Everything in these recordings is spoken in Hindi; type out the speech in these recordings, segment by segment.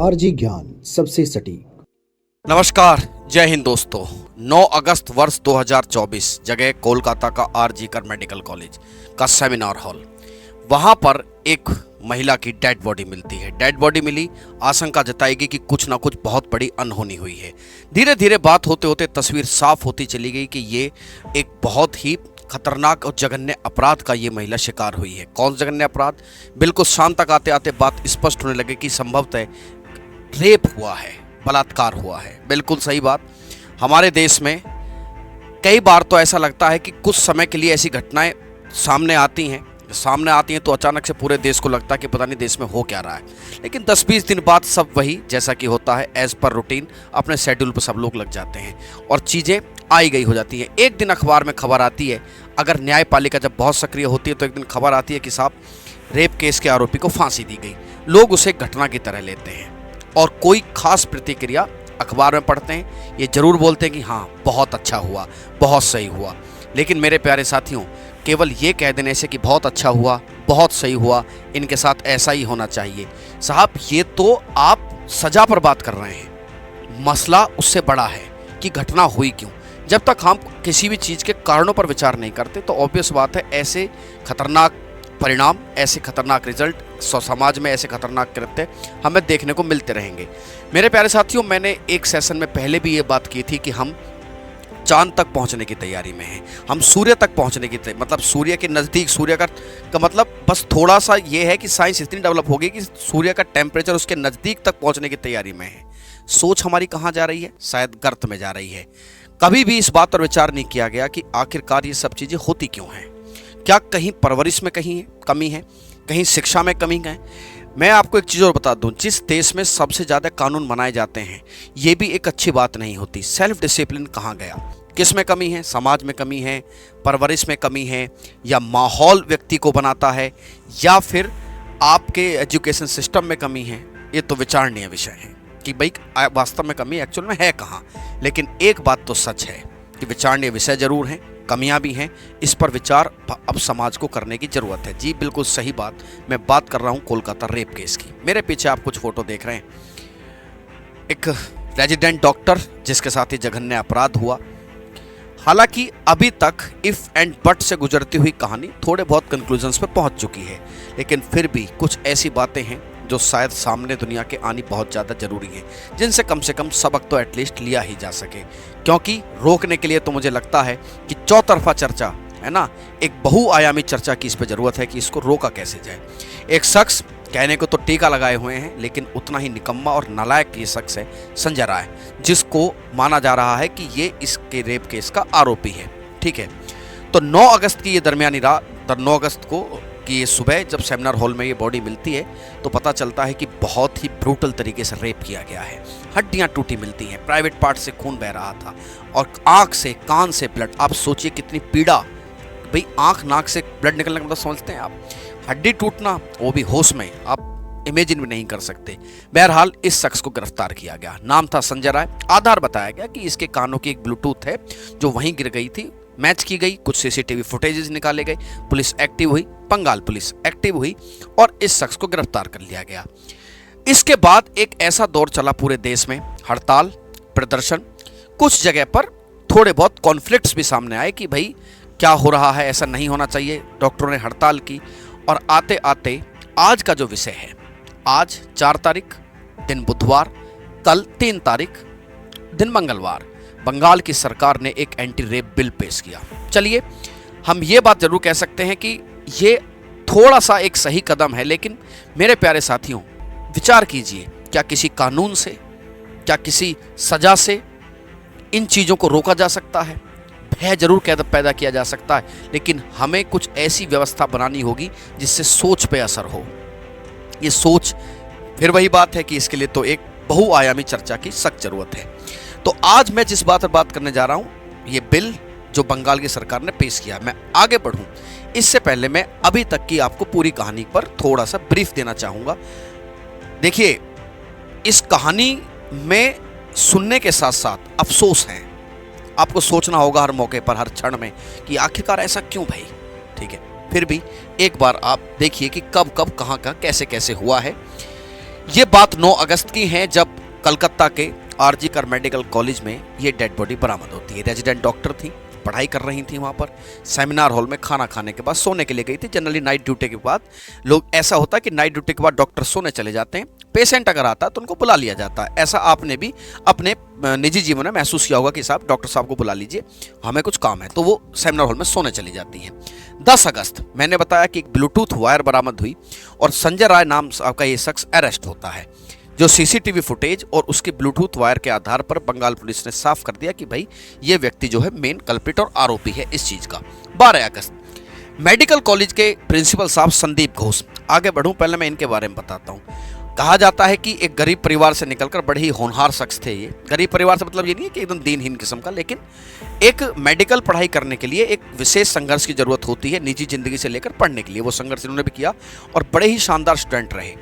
आरजी ज्ञान सबसे सटीक। नमस्कार, जय हिंद दोस्तों। 9 अगस्त वर्ष 2024 जगह कोलकाता का आरजी कर मेडिकल कॉलेज का सेमिनार हॉल। वहां पर एक महिला की डेड बॉडी मिलती है। डेड बॉडी मिली, आशंका जताएगी कि कुछ ना कुछ बहुत बड़ी अनहोनी हुई है। धीरे धीरे बात होते होते तस्वीर साफ होती चली गई कि ये एक बहुत ही खतरनाक और जघन्य अपराध का ये महिला शिकार हुई है। कौन जघन्य अपराध? बिल्कुल शाम तक आते आते बात स्पष्ट होने लगे कि संभवतः रेप हुआ है, बलात्कार हुआ है। बिल्कुल सही बात। हमारे देश में कई बार तो ऐसा लगता है कि कुछ समय के लिए ऐसी घटनाएं सामने आती हैं तो अचानक से पूरे देश को लगता है कि पता नहीं देश में हो क्या रहा है। लेकिन 10-20 दिन बाद सब वही जैसा कि होता है, एज पर रूटीन अपने शेड्यूल पर सब लोग लग जाते हैं और चीज़ें आई गई हो जाती हैं। एक दिन अखबार में खबर आती है, अगर न्यायपालिका जब बहुत सक्रिय होती है तो एक दिन खबर आती है कि साहब रेप केस के आरोपी को फांसी दी गई। लोग उसे घटना की तरह लेते हैं और कोई खास प्रतिक्रिया अखबार में पढ़ते हैं, ये जरूर बोलते हैं कि हाँ बहुत अच्छा हुआ, बहुत सही हुआ। लेकिन मेरे प्यारे साथियों, केवल ये कह देने से कि बहुत अच्छा हुआ, बहुत सही हुआ, इनके साथ ऐसा ही होना चाहिए, साहब ये तो आप सजा पर बात कर रहे हैं। मसला उससे बड़ा है कि घटना हुई क्यों। जब तक हम किसी भी चीज़ के कारणों पर विचार नहीं करते तो ऑब्वियस बात है ऐसे खतरनाक परिणाम, ऐसे खतरनाक रिजल्ट, समाज में ऐसे खतरनाक कृत्य हमें देखने को मिलते रहेंगे। मेरे प्यारे साथियों, मैंने एक सेशन में पहले भी ये बात की थी कि हम चांद तक पहुंचने की तैयारी में हैं, हम सूर्य तक पहुंचने की मतलब सूर्य के नज़दीक, सूर्य का मतलब बस थोड़ा सा ये है कि साइंस इतनी डेवलप हो गई कि सूर्य का टेम्परेचर उसके नज़दीक तक पहुंचने की तैयारी में है। सोच हमारी कहाँ जा रही है? शायद गर्त में जा रही है। कभी भी इस बात पर विचार नहीं किया गया कि आखिरकार ये सब चीज़ें होती क्यों हैं। क्या कहीं परवरिश में कहीं कमी है, कहीं शिक्षा में कमी है? मैं आपको एक चीज़ और बता दूं, जिस देश में सबसे ज़्यादा कानून बनाए जाते हैं ये भी एक अच्छी बात नहीं होती। सेल्फ डिसिप्लिन कहाँ गया? किस में कमी है? समाज में कमी है, परवरिश में कमी है, या माहौल व्यक्ति को बनाता है, या फिर आपके एजुकेशन सिस्टम में कमी है? ये तो विचारणीय विषय है कि भाई वास्तव में कमी एक्चुअल में है कहाँ। लेकिन एक बात तो सच है कि विचारणीय विषय जरूर हैं, कमियां भी हैं। इस पर विचार अब समाज को करने की जरूरत है। जी बिल्कुल सही बात, मैं बात कर रहा हूं कोलकाता रेप केस की। मेरे पीछे आप कुछ फोटो देख रहे हैं, एक रेजिडेंट डॉक्टर जिसके साथ ही जघन्य अपराध हुआ। हालांकि अभी तक इफ एंड बट से गुजरती हुई कहानी थोड़े बहुत कंक्लूजन्स पे पहुंच चुकी है, लेकिन फिर भी कुछ ऐसी बातें हैं जो शायद सामने दुनिया के आनी बहुत ज़्यादा ज़रूरी है, जिनसे कम से कम सबक तो एटलीस्ट लिया ही जा सके। क्योंकि रोकने के लिए तो मुझे लगता है कि चौतरफा चर्चा है ना, एक बहुआयामी चर्चा की इस पर ज़रूरत है कि इसको रोका कैसे जाए। एक शख्स कहने को तो टीका लगाए हुए हैं, लेकिन उतना ही निकम्मा और नालायक ये शख्स है संजय राय, जिसको माना जा रहा है कि ये इसके रेप केस का आरोपी है। ठीक है, तो 9 अगस्त की ये दरमियानी रात, 9 अगस्त को कि ये सुबह जब सेमिनार हॉल में ये बॉडी मिलती है तो पता चलता है कि बहुत ही ब्रूटल तरीके से रेप किया गया है। हड्डियां टूटी मिलती हैं, प्राइवेट पार्ट से खून बह रहा था और आंख से, कान से ब्लड। आप सोचिए कितनी पीड़ा। भाई आंख नाक से ब्लड निकलने का मतलब समझते हैं आप? हड्डी टूटना, वो भी होश में, आप इमेजिन भी नहीं कर सकते। बहरहाल इस शख्स को गिरफ्तार किया गया। नाम था संजय राय। आधार बताया गया कि इसके कानों की एक ब्लूटूथ है जो वहीं गिर गई थी, मैच की गई, कुछ सीसीटीवी फुटेजेस निकाले गए, पुलिस एक्टिव हुई, बंगाल पुलिस एक्टिव हुई और इस शख्स को गिरफ्तार कर लिया गया। इसके बाद एक ऐसा दौर चला पूरे देश में, हड़ताल, प्रदर्शन, कुछ जगह पर थोड़े बहुत कॉन्फ्लिक्ट्स भी सामने आए कि भाई क्या हो रहा है, ऐसा नहीं होना चाहिए। डॉक्टरों ने हड़ताल की और आते आते आज का जो विषय है, आज 4 तारीख दिन बुधवार, कल 3 तारीख दिन मंगलवार, बंगाल की सरकार ने एक एंटी रेप बिल पेश किया। चलिए हम ये बात जरूर कह सकते हैं कि ये थोड़ा सा एक सही कदम है, लेकिन मेरे प्यारे साथियों विचार कीजिए, क्या किसी कानून से, क्या किसी सजा से इन चीज़ों को रोका जा सकता है? भय जरूर पैदा किया जा सकता है, लेकिन हमें कुछ ऐसी व्यवस्था बनानी होगी जिससे सोच पे असर हो। ये सोच फिर वही बात है कि इसके लिए तो एक बहुआयामी चर्चा की सख्त जरूरत है। तो आज मैं जिस बात पर बात करने जा रहा हूं, ये बिल जो बंगाल की सरकार ने पेश किया, मैं आगे बढ़ूं इससे पहले मैं अभी तक की आपको पूरी कहानी पर थोड़ा सा ब्रीफ देना चाहूंगा। देखिए, इस कहानी में सुनने के साथ साथ अफसोस है। आपको सोचना होगा हर मौके पर, हर क्षण में कि आखिरकार ऐसा क्यों भाई। ठीक है, फिर भी एक बार आप देखिए कि कब कब कहाँ कैसे कैसे हुआ है। ये बात 9 अगस्त की है जब कलकत्ता के आरजी कर मेडिकल कॉलेज में ये डेड बॉडी बरामद होती है। रेजिडेंट डॉक्टर थी, पढ़ाई कर रही थी वहाँ पर। सेमिनार हॉल में खाना खाने के बाद सोने के लिए गई थी। जनरली नाइट ड्यूटी के बाद लोग, ऐसा होता है कि नाइट ड्यूटी के बाद डॉक्टर सोने चले जाते हैं। पेशेंट अगर आता है तो उनको बुला लिया जाता है। ऐसा आपने भी अपने निजी जीवन में महसूस किया होगा कि साहब डॉक्टर साहब को बुला लीजिए, हमें कुछ काम है, तो वो सेमिनार हॉल में सोने चली जाती हैं। 10 अगस्त मैंने बताया कि एक ब्लूटूथ वायर बरामद हुई और संजय राय नाम का ये शख्स अरेस्ट होता है। जो सीसीटीवी फुटेज और उसके ब्लूटूथ वायर के आधार पर बंगाल पुलिस ने साफ कर दिया कि भाई ये व्यक्ति जो है मेन कल्प्रिट और आरोपी है इस चीज का। 12 अगस्त मेडिकल कॉलेज के प्रिंसिपल साहब संदीप घोष, आगे बढ़ूं पहले मैं इनके बारे में बताता हूं। कहा जाता है कि एक गरीब परिवार से निकलकर बड़े ही होनहार शख्स थे ये। गरीब परिवार से मतलब ये नहीं है कि एकदम दीनहीन किस्म का, लेकिन एक मेडिकल पढ़ाई करने के लिए एक विशेष संघर्ष की जरूरत होती है निजी जिंदगी से लेकर पढ़ने के लिए। वो संघर्ष इन्होंने भी किया और बड़े ही शानदार स्टूडेंट रहे,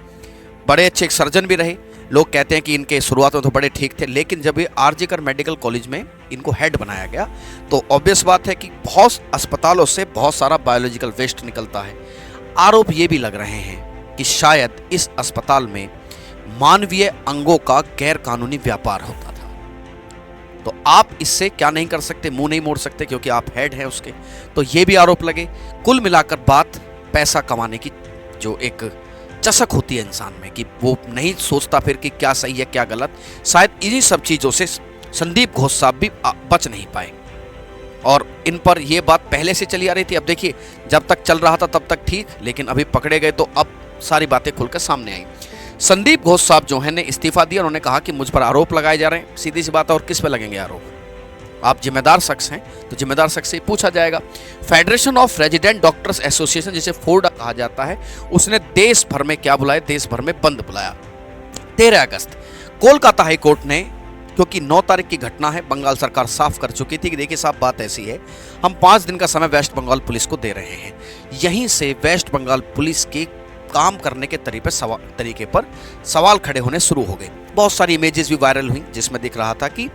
बड़े अच्छे एक सर्जन भी रहे। लोग कहते हैं कि इनके शुरुआत में तो बड़े ठीक थे, लेकिन जब ये आरजी कर मेडिकल कॉलेज में इनको हेड बनाया गया तो ऑब्वियस बात है कि बहुत अस्पतालों से बहुत सारा बायोलॉजिकल वेस्ट निकलता है। आरोप ये भी लग रहे हैं कि शायद इस अस्पताल में मानवीय अंगों का गैर कानूनी व्यापार होता था। तो आप इससे क्या नहीं कर सकते, मुंह नहीं मोड़ सकते क्योंकि आप हेड हैं उसके। तो ये भी आरोप लगे। कुल मिलाकर बात पैसा कमाने की जो एक चसक होती है इंसान में कि वो नहीं सोचता फिर कि क्या सही है क्या गलत, शायद इन्हीं सब चीज़ों से संदीप घोष साहब भी बच नहीं पाए और इन पर यह बात पहले से चली आ रही थी। अब देखिए, जब तक चल रहा था तब तक ठीक, लेकिन अभी पकड़े गए तो अब सारी बातें खुलकर सामने आई। संदीप घोष साहब जो है ने इस्तीफा दिया। उन्होंने कहा कि मुझ पर आरोप लगाए जा रहे हैं। सीधी सी बात है, और किस पे लगेंगे आरोप? आप जिम्मेदार शख्स हैं तो जिम्मेदार शख्स से पूछा जाएगा। Federation of resident doctors association, जिसे फोर्डा कहा जाता है, उसने देश भर में क्या बुलाया? देश भर में बंद बुलाया। 13 अगस्त कोलकाता हाई कोर्ट ने, क्योंकि 9 तारीख की घटना है, बंगाल सरकार साफ कर चुकी थी कि देखिए साहब बात ऐसी है, हम 5 दिन का समय वेस्ट बंगाल पुलिस को दे रहे हैं। यहीं से वेस्ट बंगाल पुलिस के काम करने के तरीके पर सवाल खड़े होने शुरू हो गए। बहुत सारी इमेजेस भी वायरल हुई जिसमें दिख रहा था कि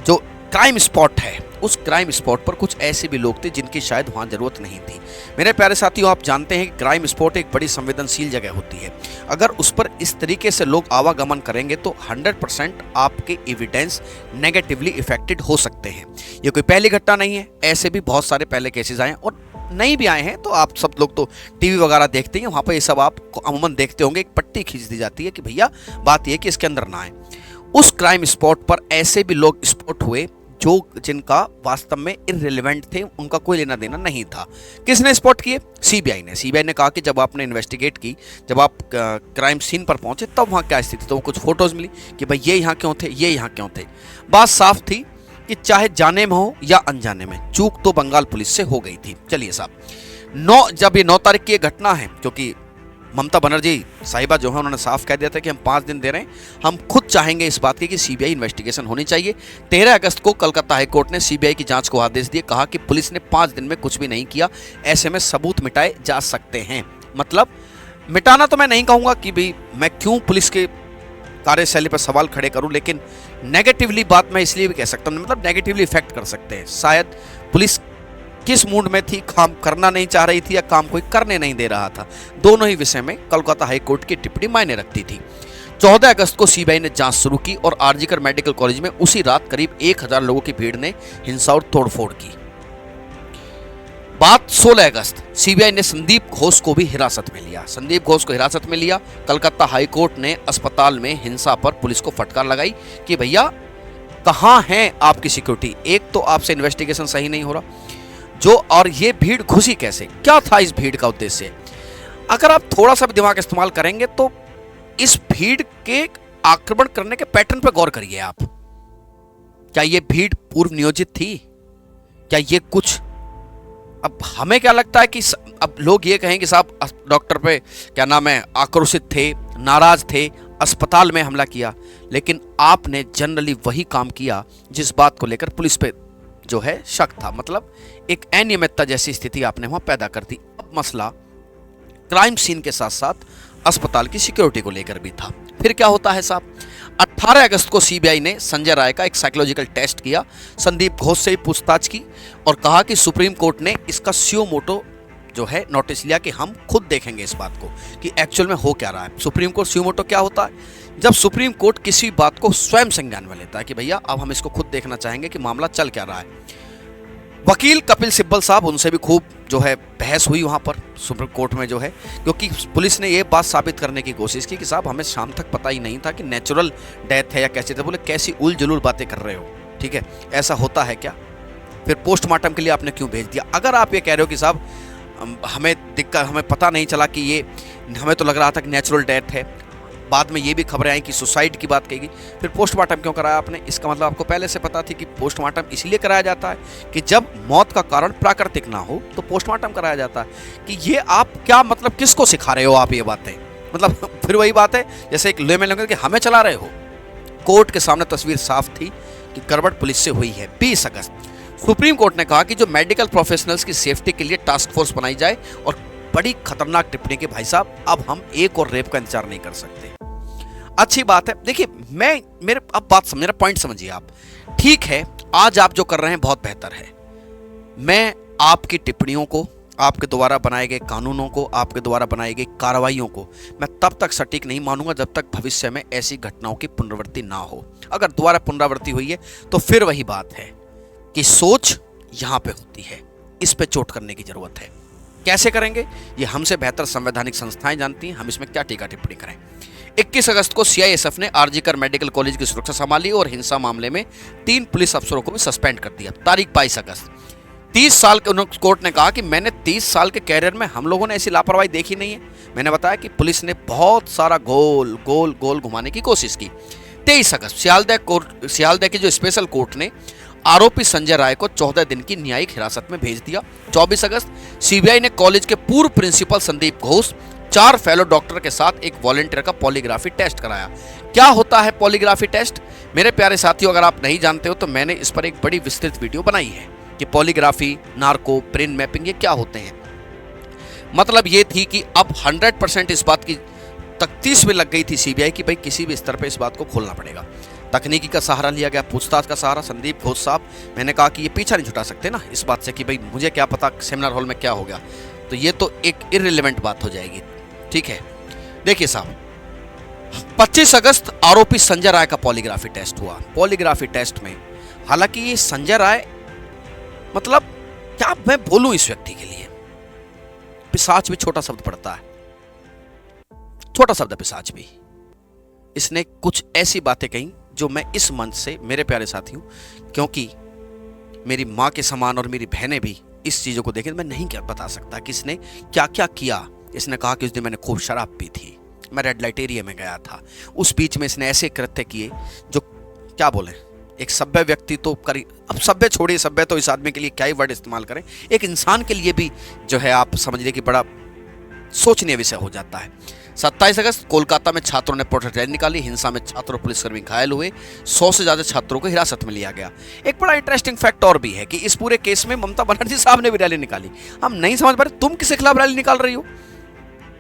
जो क्राइम स्पॉट है, उस क्राइम स्पॉट पर कुछ ऐसे भी लोग थे जिनकी शायद वहाँ जरूरत नहीं थी। मेरे प्यारे साथियों, आप जानते हैं कि क्राइम स्पॉट एक बड़ी संवेदनशील जगह होती है। अगर उस पर इस तरीके से लोग आवागमन करेंगे तो 100% आपके एविडेंस नेगेटिवली इफेक्टेड हो सकते हैं। ये कोई पहली घटना नहीं है, ऐसे भी बहुत सारे पहले केसेस आए हैं और नहीं भी आए हैं। तो आप सब लोग तो टीवी वगैरह देखते हैं, वहाँ पर ये सब आप अमूमन देखते होंगे। एक पट्टी खींच दी जाती है कि भैया बात यह कि इसके अंदर ना आए। उस क्राइम स्पॉट पर ऐसे भी लोग स्पॉट हुए जो जिनका वास्तव में इररिलेवेंट थे, उनका कोई लेना देना नहीं था। किसने स्पॉट किए? सीबीआई ने। सीबीआई ने कहा कि जब आपने इन्वेस्टिगेट की, जब आप क्राइम सीन पर पहुंचे, तब वहाँ क्या स्थिति, तो कुछ फोटोज मिली कि भाई ये यहाँ क्यों थे, ये यहाँ क्यों थे। बात साफ थी कि चाहे जाने में हो या अनजाने में, चूक तो बंगाल पुलिस से हो गई थी। चलिए साहब, जब ये 9 तारीख की घटना है, क्योंकि ममता बनर्जी साहिबा जो है उन्होंने साफ कह दिया था कि हम 5 दिन दे रहे हैं, हम खुद चाहेंगे इस बात की कि सीबीआई इन्वेस्टिगेशन होनी चाहिए। 13 अगस्त को कलकत्ता हाई कोर्ट ने सीबीआई की जांच को आदेश दिए। कहा कि पुलिस ने 5 दिन में कुछ भी नहीं किया, ऐसे में सबूत मिटाए जा सकते हैं। मतलब मिटाना तो मैं नहीं कहूँगा कि भाई मैं क्यों पुलिस के कार्यशैली पर सवाल खड़े करूं, लेकिन नेगेटिवली बात मैं इसलिए भी कह सकता हूं, मतलब नेगेटिवली इफेक्ट कर सकते हैं। शायद पुलिस किस मूड में थी, काम करना नहीं चाह रही थी या काम कोई करने नहीं दे रहा था, दोनों ही विषय में कलकत्ता हाई कोर्ट की टिप्पणी मायने रखती थी। 14 अगस्त को सीबीआई ने जांच शुरू की और आरजी कर मेडिकल कॉलेज में उसी रात करीब 1000 लोगों की भीड़ ने हिंसा और तोड़फोड़ की। बात 16 अगस्त, सीबीआई ने संदीप घोष को भी हिरासत में लिया। संदीप घोष को हिरासत में लिया। कलकत्ता हाई कोर्ट ने अस्पताल में हिंसा पर पुलिस को फटकार लगाई कि भैया कहां है आपकी सिक्योरिटी? एक तो आपसे इन्वेस्टिगेशन सही नहीं हो रहा, और ये भीड़ घुसी कैसे, क्या था इस भीड़ का उद्देश्य? अगर आप थोड़ा सा भी दिमाग इस्तेमाल करेंगे तो इस भीड़ के आक्रमण करने के पैटर्न पर गौर करिए आप। क्या ये भीड़ पूर्व नियोजित थी? क्या ये कुछ, अब हमें क्या लगता है कि अब लोग ये कहें कि साहब डॉक्टर पे क्या नाम है आक्रोशित थे, नाराज थे, अस्पताल में हमला किया, लेकिन आपने जनरली वही काम किया जिस बात को लेकर पुलिस पे जो है शक था। मतलब एक अनियमितता जैसी स्थिति आपने वहां पैदा कर दी। अब मसला क्राइम सीन के साथ साथ अस्पताल की सिक्योरिटी को लेकर भी था। फिर क्या होता है साहब, 18 अगस्त को सीबीआई ने संजय राय का एक साइकोलॉजिकल टेस्ट किया, संदीप घोष से पूछताछ की और कहा कि सुप्रीम कोर्ट ने इसका सियो मोटो जो है नोटिस लिया कि हम खुद देखेंगे इस बात को कि एक्चुअल में हो क्या रहा है। सुप्रीम कोर्ट सुओ मोटो क्या होता है? जब सुप्रीम कोर्ट किसी बात को स्वयं संज्ञान में लेता है कि भैया अब हम इसको खुद देखना चाहेंगे कि मामला चल क्या रहा है। वकील कपिल सिब्बल साहब, उनसे भी खूब जो है बहस हुई वहाँ पर सुप्रीम कोर्ट में जो है, क्योंकि पुलिस ने ये बात साबित करने की कोशिश की कि साहब हमें शाम तक पता ही नहीं था कि नेचुरल डेथ है या कैसे थे। बोले कैसी उल जुलूल बातें कर रहे हो, ठीक है, ऐसा होता है क्या? फिर पोस्टमार्टम के लिए आपने क्यों भेज दिया? अगर आप ये कह रहे हो कि साहब हमें पता नहीं चला कि ये, हमें तो लग रहा था कि नेचुरल डेथ है, बाद में ये भी खबरें आई कि सुसाइड की बात कही, फिर पोस्टमार्टम क्यों कराया आपने? इसका मतलब आपको पहले से पता थी कि पोस्टमार्टम इसलिए कराया जाता है कि जब मौत का कारण प्राकृतिक ना हो तो पोस्टमार्टम कराया जाता है। कि ये आप क्या मतलब किसको सिखा रहे हो आप ये बातें? मतलब फिर वही बात है जैसे एक लेमन लगे कि हमें चला रहे हो। कोर्ट के सामने तस्वीर साफ थी कि गड़बड़ पुलिस से हुई है। 20 अगस्त सुप्रीम कोर्ट ने कहा कि जो मेडिकल प्रोफेशनल्स की सेफ्टी के लिए टास्क फोर्स बनाई जाए, और बड़ी खतरनाक टिप्पणी की भाई साहब अब हम एक और रेप का इंतजार नहीं कर सकते। अच्छी बात है। देखिए अब बात समझ, मेरा पॉइंट समझिए आप। ठीक है, आज आप जो कर रहे हैं बहुत बेहतर है। मैं आपकी टिप्पणियों को, आपके द्वारा बनाए गए कानूनों को, आपके द्वारा बनाई गई कार्रवाइयों को मैं तब तक सटीक नहीं मानूंगा जब तक भविष्य में ऐसी घटनाओं की पुनरावृत्ति ना हो। अगर दोबारा पुनरावृत्ति हुई है तो फिर वही बात है कि सोच यहां पे होती है, इस पे चोट करने की जरूरत है। कैसे करेंगे ये हमसे बेहतर संवैधानिक संस्थाएं जानती हैं, हम इसमें क्या टीका टिप्पणी करें। 21 अगस्त को सीआईएसएफ ने आरजीकर मेडिकल कॉलेज की सुरक्षा संभाली और हिंसा मामले में 3 पुलिस अफसरों को भी सस्पेंड कर दिया। तारीख 22 अगस्त 30 साल के कोर्ट ने कहा कि मैंने 30 साल के कैरियर में हम लोगों ने ऐसी लापरवाही देखी नहीं है। मैंने बताया कि पुलिस ने बहुत सारा गोल गोल गोल घुमाने की कोशिश की। 23 अगस्त सियालदह की जो स्पेशल कोर्ट ने आरोपी संजय राय को 14 दिन की न्यायिक हिरासत में भेज दिया। 24 अगस्त सीबीआई ने कॉलेज के पूर्व principal Sandeep Ghosh, 4 fellow doctor के साथ एक वॉलंटियर का पॉलीग्राफी टेस्ट कराया। क्या होता है पॉलीग्राफी टेस्ट? मेरे प्यारे साथियों, अगर आप नहीं जानते हो तो मैंने इस पर एक बड़ी विस्तृत वीडियो बनाई है कि पॉलीग्राफी, नार्को, ब्रेन मैपिंग ये क्या होते हैं। मतलब ये थी कि अब 100% इस बात की तफ्तीश में लग गई थी सीबीआई की भाई किसी भी स्तर पे इस बात को खोलना पड़ेगा। तकनीकी का सहारा लिया गया, पूछताछ का सहारा। संदीप घोष साहब, मैंने कहा कि ये पीछा नहीं छुटा सकते ना इस बात से कि भाई मुझे क्या पता सेमिनार हॉल में क्या हो गया, तो ये तो एक इररिलेवेंट बात हो जाएगी। ठीक है, देखिए साहब, 25 अगस्त आरोपी संजय राय का पॉलीग्राफी टेस्ट हुआ। पॉलीग्राफी टेस्ट में हालांकि ये संजय राय, मतलब क्या मैं बोलूं इस व्यक्ति के लिए, पिशाच भी छोटा शब्द पड़ता है, छोटा शब्द पिशाच भी। इसने कुछ ऐसी बातें कही जो मैं इस मंच से, मेरे प्यारे साथियों, क्योंकि मेरी मां के समान और मेरी बहनें भी इस चीजों को देखें, मैं नहीं क्या बता सकता कि इसने क्या क्या किया। इसने कहा कि उस दिन मैंने खूब शराब पी थी, मैं रेड लाइट एरिया में गया था, उस बीच में इसने ऐसे कृत्य किए जो क्या बोले, एक सभ्य व्यक्ति तो करी, अब सभ्य छोड़िए, सभ्य तो इस आदमी के लिए क्या ही वर्ड इस्तेमाल करें, एक इंसान के लिए भी जो है आप समझ लीजिए कि बड़ा सोचनीय विषय हो जाता है। 27 अगस्त कोलकाता में छात्रों ने प्रोटेस्ट रैली निकाली। हिंसा में छात्र और पुलिसकर्मी घायल हुए। 100 से ज्यादा छात्रों को हिरासत में लिया गया। एक बड़ा इंटरेस्टिंग फैक्ट और भी है कि इस पूरे केस में ममता बनर्जी साहब ने भी रैली निकाली। हम नहीं समझ पा रहे तुम किसके खिलाफ रैली निकाल रही हो,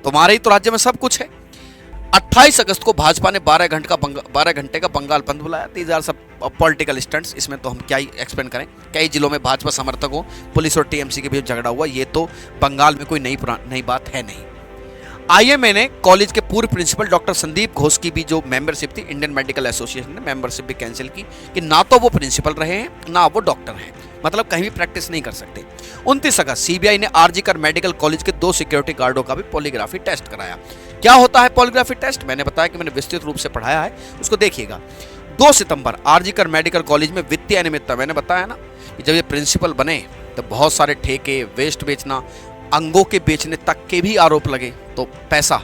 तुम्हारे ही तो राज्य में सब कुछ है। 28 अगस्त को भाजपा ने 12 घंटे का बंगाल बंद बुलाया। 30,000 सब पॉलिटिकल स्टंट्स, इसमें तो हम क्या ही एक्सप्लेन करें। कई जिलों में भाजपा समर्थकों, पुलिस और टीएमसी के बीच झगड़ा हुआ। ये तो बंगाल में कोई नई बात है नहीं। आईएमए ने कॉलेज के पूर्व प्रिंसिपल डॉक्टर संदीप घोष की भी जो मेंबरशिप थी, इंडियन मेडिकल एसोसिएशन ने मेंबरशिप भी कैंसिल की कि ना तो वो प्रिंसिपल रहे हैं ना वो डॉक्टर हैं, मतलब कहीं भी प्रैक्टिस नहीं कर सकते। 29 अगस्त सीबीआई ने आरजीकर मेडिकल कॉलेज के 2 सिक्योरिटी गार्डों का भी पॉलीग्राफी टेस्ट कराया। क्या होता है पॉलीग्राफी टेस्ट? मैंने बताया कि मैंने विस्तृत रूप से पढ़ाया है, उसको देखिएगा। 2 सितंबर आरजीकर मेडिकल कॉलेज में वित्तीय अनियमितता, मैंने बताया ना कि जब ये प्रिंसिपल बने तो बहुत सारे ठेके, वेस्ट बेचना, अंगों के बेचने तक के भी आरोप लगे। तो पैसा,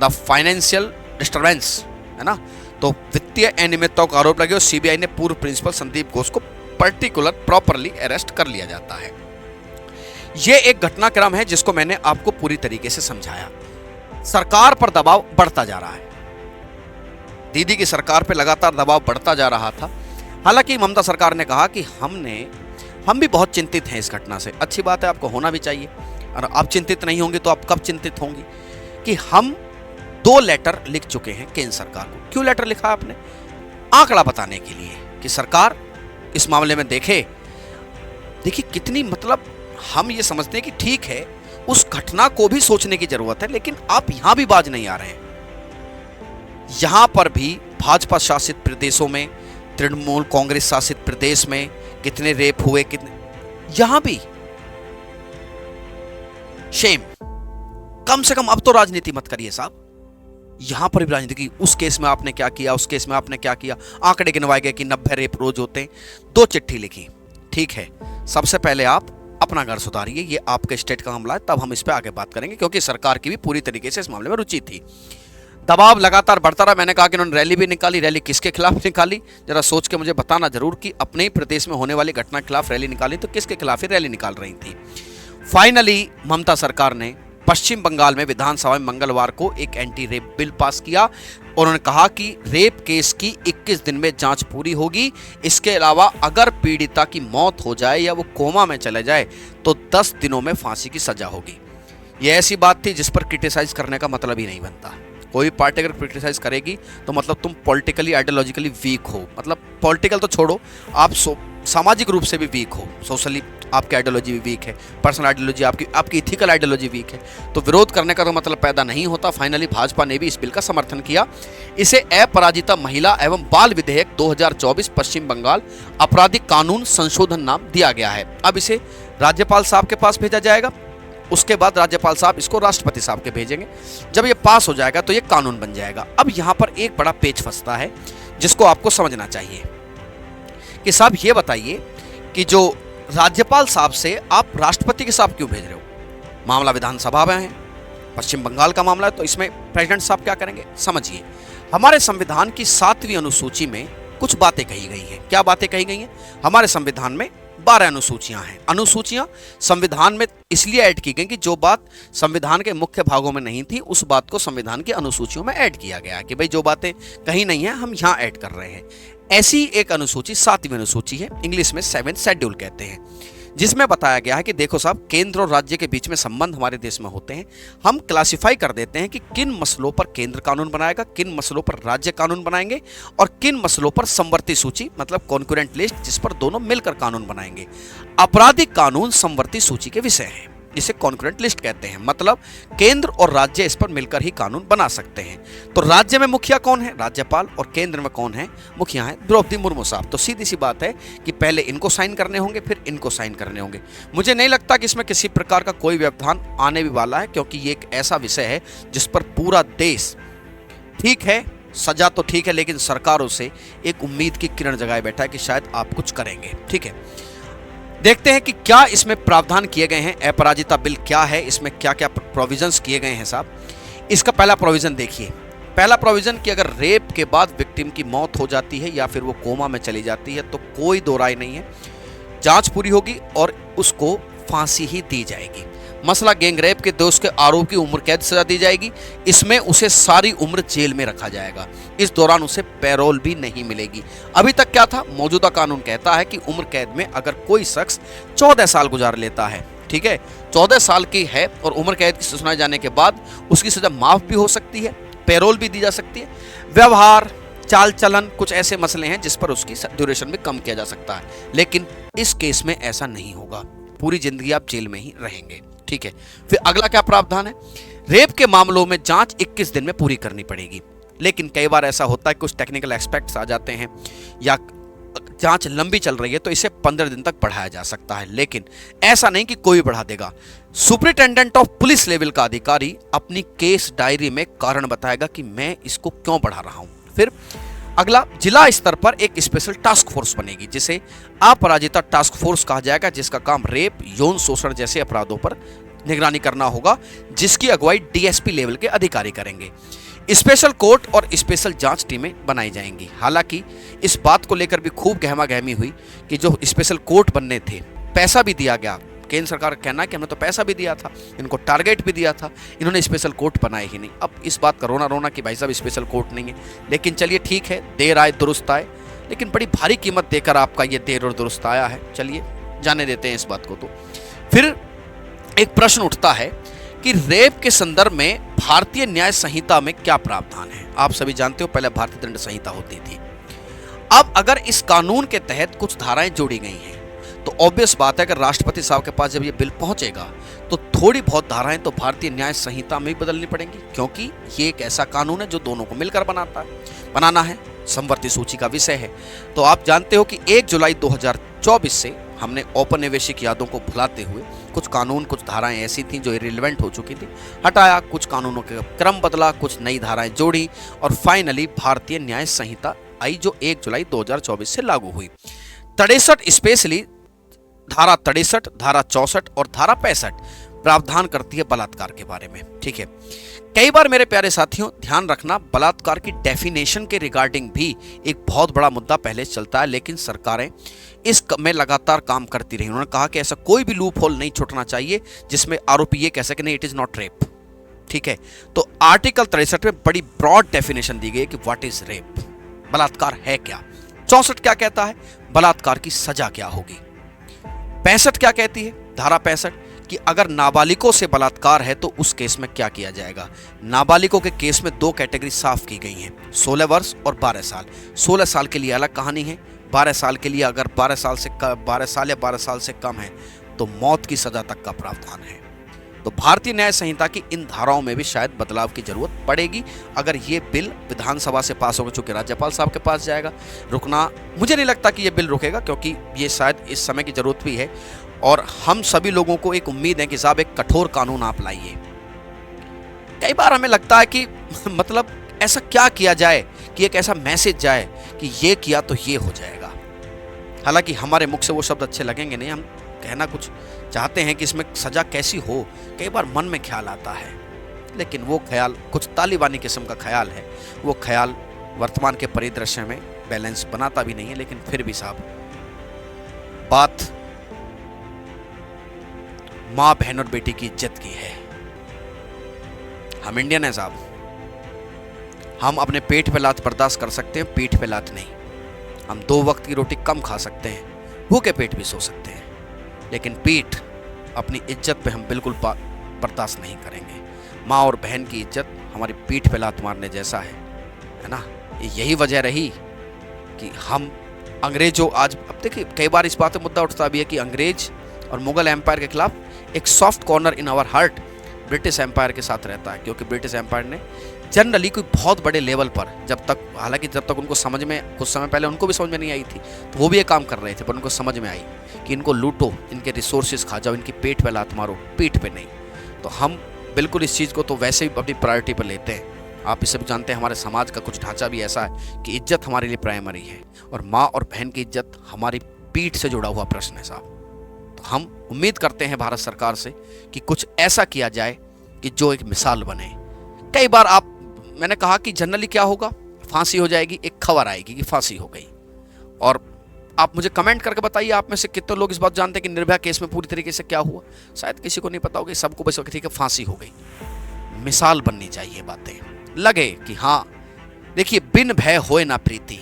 द फाइनेंशियल डिस्टर्बेंस है ना, तो वित्तीय अनियमितताओं का आरोप लगे और सीबीआई ने पूर्व प्रिंसिपल संदीप घोष को प्रॉपरली अरेस्ट कर लिया जाता है। यह एक घटनाक्रम है जिसको मैंने आपको पूरी तरीके से समझाया। सरकार पर दबाव बढ़ता जा रहा है, दीदी की सरकार पर लगातार दबाव बढ़ता जा रहा था। हालांकि ममता सरकार ने कहा कि हम भी बहुत चिंतित हैं इस घटना से। अच्छी बात है, आपको होना भी चाहिए, और आप चिंतित नहीं होंगे तो आप कब चिंतित होंगी कि हम 2 लेटर लिख चुके हैं केंद्र सरकार को। क्यों लेटर लिखा आपने? आंकड़ा बताने के लिए कि सरकार इस मामले में देखिए कितनी, मतलब हम ये समझते हैं कि ठीक है उस घटना को भी सोचने की जरूरत है, लेकिन आप यहां भी बाज नहीं आ रहे हैं। यहां पर भी भाजपा शासित प्रदेशों में, तृणमूल कांग्रेस शासित प्रदेश में कितने रेप हुए, कितने, यहां भी शेम। कम से कम अब तो राजनीति मत करिए साहब। यहां पर भी राजनीति की, उस केस में आपने क्या किया, उस केस में आपने क्या किया, आंकड़े गिनवाए गए कि 90 रेप रोज होते हैं, 2 चिट्ठी लिखी। ठीक है, सबसे पहले आप अपना घर सुधारिए, ये आपके स्टेट का मामला है, तब हम इस पे आगे बात करेंगे, क्योंकि सरकार की भी पूरी तरीके से इस मामले में रुचि थी। दबाव लगातार बढ़ता रहा। मैंने कहा कि उन्होंने रैली भी निकाली, रैली किसके खिलाफ निकाली, जरा सोच के मुझे बताना जरूर कि अपने ही प्रदेश में होने वाली घटना के खिलाफ रैली निकाली तो किसके खिलाफ ही रैली निकाल रही थी। फाइनली ममता सरकार ने पश्चिम बंगाल में विधानसभा में मंगलवार को एक एंटी रेप बिल पास किया और उन्होंने कहा कि रेप केस की 21 दिन में जांच पूरी होगी। इसके अलावा अगर पीड़िता की मौत हो जाए या वो कोमा में चले जाए तो 10 दिनों में फांसी की सजा होगी। यह ऐसी बात थी जिस पर क्रिटिसाइज करने का मतलब ही नहीं बनता। कोई पार्टी अगर क्रिटिसाइज करेगी तो मतलब तुम पॉलिटिकली आइडियोलॉजिकली वीक हो, मतलब पॉलिटिकल तो छोड़ो, आप सामाजिक रूप से भी वीक हो, सोशली आपकी आइडियोलॉजी भी वीक है, पर्सनल आइडियोलॉजी, आपकी इथिकल आइडियोलॉजी वीक है, तो विरोध करने का तो मतलब पैदा नहीं होता। फाइनली भाजपा ने भी इस बिल का समर्थन किया। इसे अपराजिता महिला एवं बाल विधेयक 2024 पश्चिम बंगाल आपराधिक कानून संशोधन नाम दिया गया है। अब इसे राज्यपाल साहब के पास भेजा जाएगा, उसके बाद राज्यपाल साहब इसको राष्ट्रपति साहब के भेजेंगे। जब ये पास हो जाएगा तो ये कानून बन जाएगा। अब यहां पर एक बड़ा पेच फंसता है जिसको आपको समझना चाहिए कि साहब ये बताइए कि जो राज्यपाल साहब से आप राष्ट्रपति के साहब क्यों भेज रहे हो? मामला विधानसभा में है, पश्चिम बंगाल का मामला है, तो इसमें प्रेसिडेंट साहब क्या करेंगे? समझिए, हमारे संविधान की 7वीं अनुसूची में कुछ बातें कही गई हैं। क्या बातें कही गई हैं? हमारे संविधान में 12 अनुसूचियां हैं। अनुसूचियां संविधान में इसलिए ऐड की गई कि जो बात संविधान के मुख्य भागों में नहीं थी उस बात को संविधान की अनुसूचियों में ऐड किया गया कि भाई जो बातें कहीं नहीं है हम यहां ऐड कर रहे हैं। ऐसी एक अनुसूची 7वीं अनुसूची है, इंग्लिश में 7th शेड्यूल कहते हैं, जिसमें बताया गया है कि देखो साहब, केंद्र और राज्य के बीच में संबंध हमारे देश में होते हैं। हम क्लासिफाई कर देते हैं कि किन मसलों पर केंद्र कानून बनाएगा, किन मसलों पर राज्य कानून बनाएंगे और किन मसलों पर समवर्ती सूची मतलब कॉन्करेंट लिस्ट, जिस पर दोनों मिलकर कानून बनाएंगे। आपराधिक कानून समवर्ती सूची के विषय है, इसे कॉन्करेंट लिस्ट कहते हैं, मतलब केंद्र और राज्य इस पर मिलकर ही कानून बना सकते हैं। तो राज्य में मुखिया कौन है? राज्यपाल। और केंद्र में कौन है? मुखिया है द्रौपदी मुर्मू साहब। तो सीधी सी बात है कि पहले इनको साइन करने होंगे, फिर इनको साइन करने होंगे। मुझे नहीं लगता कि इसमें किसी प्रकार का कोई व्यवधान आने भी वाला है, क्योंकि ये एक ऐसा विषय है जिस पर पूरा देश, ठीक है सजा तो ठीक है, लेकिन सरकारों से एक उम्मीद की किरण जगाए बैठा है कि शायद आप कुछ करेंगे। ठीक है, देखते हैं कि क्या इसमें प्रावधान किए गए हैं। अपराजिता बिल क्या है, इसमें क्या क्या प्रोविजंस किए गए हैं साहब। इसका पहला प्रोविजन देखिए। पहला प्रोविजन कि अगर रेप के बाद विक्टिम की मौत हो जाती है या फिर वो कोमा में चली जाती है तो कोई दो राय नहीं है, जांच पूरी होगी और उसको फांसी ही दी जाएगी। मसला गैंग रेप के दोष के आरोप की उम्र कैद सजा दी जाएगी। इसमें उसे सारी उम्र जेल में रखा जाएगा। इस दौरान उसे पैरोल भी नहीं मिलेगी। अभी तक क्या था? मौजूदा कानून कहता है कि उम्र कैद में अगर कोई शख्स 14 साल गुजार लेता है, ठीक है, 14 साल की है और उम्र कैद की सुनाए जाने के बाद उसकी सजा माफ भी हो सकती है, पैरोल भी दी जा सकती है। व्यवहार, चाल चलन, कुछ ऐसे मसले हैं जिस पर उसकी ड्यूरेशन भी कम किया जा सकता है, लेकिन इस केस में ऐसा नहीं होगा। पूरी जिंदगी आप जेल में ही रहेंगे। ठीक है, फिर अगला क्या प्रावधान है? रेप के मामलों में जांच 21 दिन में पूरी करनी पड़ेगी, लेकिन कई बार ऐसा होता है कुछ टेक्निकल एस्पेक्ट्स आ जाते हैं या जांच लंबी चल रही है तो इसे 15 दिन तक बढ़ाया जा सकता है, लेकिन ऐसा नहीं कि कोई बढ़ा देगा। सुपरिटेंडेंट ऑफ पुलिस लेवल का अधिकारी अपनी केस डायरी में कारण बताएगा कि मैं इसको क्यों बढ़ा रहा हूं। फिर अगला, जिला स्तर पर एक स्पेशल टास्क फोर्स बनेगी जिसे अपराजिता टास्क फोर्स कहा जाएगा, जिसका काम रेप, यौन शोषण जैसे अपराधों पर निगरानी करना होगा, जिसकी अगुवाई डीएसपी लेवल के अधिकारी करेंगे। स्पेशल कोर्ट और स्पेशल जांच टीमें बनाई जाएंगी। हालांकि इस बात को लेकर भी खूब गहमागहमी हुई कि जो स्पेशल कोर्ट बनने थे, पैसा भी दिया गया। केंद्र सरकार का कहना है कि हमने तो पैसा भी दिया था, इनको टारगेट भी दिया था, इन्होंने स्पेशल कोर्ट बनाए ही नहीं। अब इस बात का रोना कि भाई साहब स्पेशल कोर्ट नहीं है, लेकिन चलिए ठीक है, देर आए दुरुस्त आए, लेकिन बड़ी भारी कीमत देकर आपका ये देर और दुरुस्त आया है। चलिए जाने देते हैं इस बात को। तो फिर एक प्रश्न उठता है कि रेप के संदर्भ में भारतीय न्याय संहिता में क्या प्रावधान है। आप सभी जानते हो पहले भारतीय दंड संहिता होती थी। अब अगर इस कानून के तहत कुछ धाराएं जोड़ी गई हैं तो ऑब्वियस बात है कि राष्ट्रपति साहब के पास जब ये बिल पहुंचेगा तो थोड़ी बहुत धाराएं तो भारतीय न्याय संहिता में भी बदलनी पड़ेंगी, क्योंकि ये एक ऐसा कानून है जो दोनों को मिलकर बनाना है, समवर्ती सूची का विषय है। तो आप जानते हो कि 1 जुलाई 2024 से हमने औपनिवेशिक यादों को भुलाते हुए कुछ कानून, कुछ धाराएं ऐसी थीं जो इरिलेवेंट हो चुकी थी, हटाया, कुछ कानूनों का क्रम बदला, कुछ नई धाराएं जोड़ी और फाइनली भारतीय न्याय संहिता आई जो 1 जुलाई 2024 से लागू हुई। 63 स्पेशली धारा 63, धारा 64 और धारा 65 प्रावधान करती है बलात्कार के बारे में। ठीक है, कई बार मेरे प्यारे साथियों ध्यान रखना, बलात्कार की डेफिनेशन के रिगार्डिंग भी एक बहुत बड़ा मुद्दा पहले चलता है, लेकिन सरकारें इस में लगातार काम करती रही। उन्होंने कहा कि ऐसा कोई भी लूप होल नहीं छूटना चाहिए जिसमें आरोपी ये कह सके नहीं इट इज नॉट रेप। ठीक है, तो आर्टिकल 63 में बड़ी ब्रॉड डेफिनेशन दी गई है कि व्हाट इज रेप, बलात्कार है क्या। 64 क्या कहता है, बलात्कार की सजा क्या होगी। 65 क्या कहती है, धारा 65 कि अगर नाबालिगों से बलात्कार है तो उस केस में क्या किया जाएगा। नाबालिगों के केस में 2 कैटेगरी साफ की गई हैं, 16 वर्ष और 12 साल। 16 साल के लिए अलग कहानी है, 12 साल के लिए अगर 12 साल या 12 साल से कम है तो मौत की सजा तक का प्रावधान है। तो भारतीय न्याय संहिता की इन धाराओं में भी शायद बदलाव की जरूरत पड़ेगी अगर ये बिल विधानसभा से पास होकर, चूंकि राज्यपाल साहब के पास जाएगा। रुकना, मुझे नहीं लगता कि ये बिल रुकेगा, क्योंकि ये शायद इस समय की जरूरत भी है और हम सभी लोगों को एक उम्मीद है कि साहब एक कठोर कानून आप लाइए। कई बार हमें लगता है कि मतलब ऐसा क्या किया जाए कि एक ऐसा मैसेज जाए कि ये किया तो ये हो जाएगा। हालांकि हमारे मुख से वो शब्द अच्छे लगेंगे नहीं, हम कहना कुछ चाहते हैं कि इसमें सजा कैसी हो, कई बार मन में ख्याल आता है, लेकिन वो ख्याल कुछ तालिबानी किस्म का ख्याल है। वो ख्याल वर्तमान के परिदृश्य में बैलेंस बनाता भी नहीं है। लेकिन फिर भी साहब, बात माँ, बहन और बेटी की इज्जत की है। हम इंडियन हैं साहब, हम अपने पेट पे लात बर्दाश्त कर सकते हैं, पीठ पे लात नहीं। हम 2 वक्त की रोटी कम खा सकते हैं, भूखे पेट भी सो सकते हैं, लेकिन पीठ, अपनी इज्जत पे हम बिल्कुल बर्दाश्त नहीं करेंगे। माँ और बहन की इज्जत हमारी पीठ पे लात मारने जैसा है ना। यही वजह रही कि हम अंग्रेजों, आज अब देखिए कई बार इस बात पे मुद्दा उठता भी है कि अंग्रेज और मुगल एम्पायर के खिलाफ एक soft corner in our heart British empire के साथ रहता है, क्योंकि ब्रिटिश एम्पायर ने जनरली कोई बहुत बड़े लेवल पर, जब तक उनको समझ में, कुछ समय पहले उनको भी समझ में नहीं आई थी तो वो भी ये काम कर रहे थे, पर उनको समझ में आई कि इनको लूटो, इनके रिसोर्सेज खा जाओ, इनकी पेट पे लात मारो, पीठ पे नहीं। तो हम बिल्कुल इस चीज़ को तो वैसे ही अपनी प्रायोरिटी पर लेते हैं। आप इसे भी जानते हैं, हमारे समाज का कुछ ढांचा भी ऐसा है कि इज्जत हमारे लिए प्राइमरी है और माँ और बहन की इज्जत हमारी पीठ से जुड़ा हुआ प्रश्न है साहब। तो हम उम्मीद करते हैं भारत सरकार से कि कुछ ऐसा किया जाए कि जो एक मिसाल बने। कई बार मैंने कहा कि जनरली क्या होगा, फांसी हो जाएगी, एक खबर आएगी कि फांसी हो गई, और आप मुझे कमेंट करके बताइए आप में से कितने लोग इस बात जानते हैं कि निर्भया केस में पूरी तरीके से क्या हुआ। शायद किसी को नहीं पता होगा, सबको बस ठीक है फांसी हो गई। मिसाल बननी चाहिए, बातें लगे कि हाँ देखिए, बिन भय होए ना प्रीति।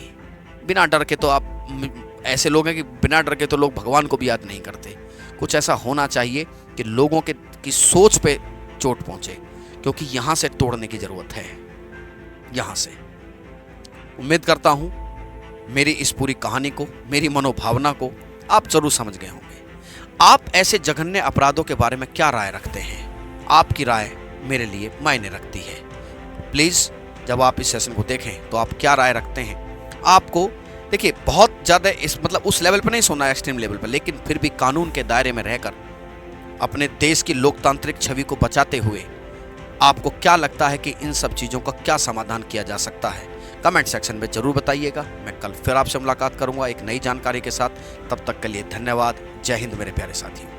बिना डर के तो आप, ऐसे लोग हैं कि बिना डर के तो लोग भगवान को भी याद नहीं करते। कुछ ऐसा होना चाहिए कि लोगों की सोच पे चोट पहुंचे, क्योंकि यहां से तोड़ने की जरूरत है। यहां से उम्मीद करता हूं मेरी इस पूरी कहानी को, मेरी मनोभावना को आप जरूर समझ गए होंगे। आप ऐसे जघन्य अपराधों के बारे में क्या राय रखते हैं? आपकी राय मेरे लिए मायने रखती है। प्लीज जब आप इस सेशन को देखें तो आप क्या राय रखते हैं? आपको देखिए बहुत ज़्यादा इस मतलब उस लेवल पर नहीं सोना है, एक्सट्रीम लेवल पर, लेकिन फिर भी कानून के दायरे में रहकर अपने देश की लोकतांत्रिक छवि को बचाते हुए आपको क्या लगता है कि इन सब चीज़ों का क्या समाधान किया जा सकता है? कमेंट सेक्शन में जरूर बताइएगा। मैं कल फिर आपसे मुलाकात करूंगा एक नई जानकारी के साथ। तब तक के लिए धन्यवाद। जय हिंद मेरे प्यारे साथियों।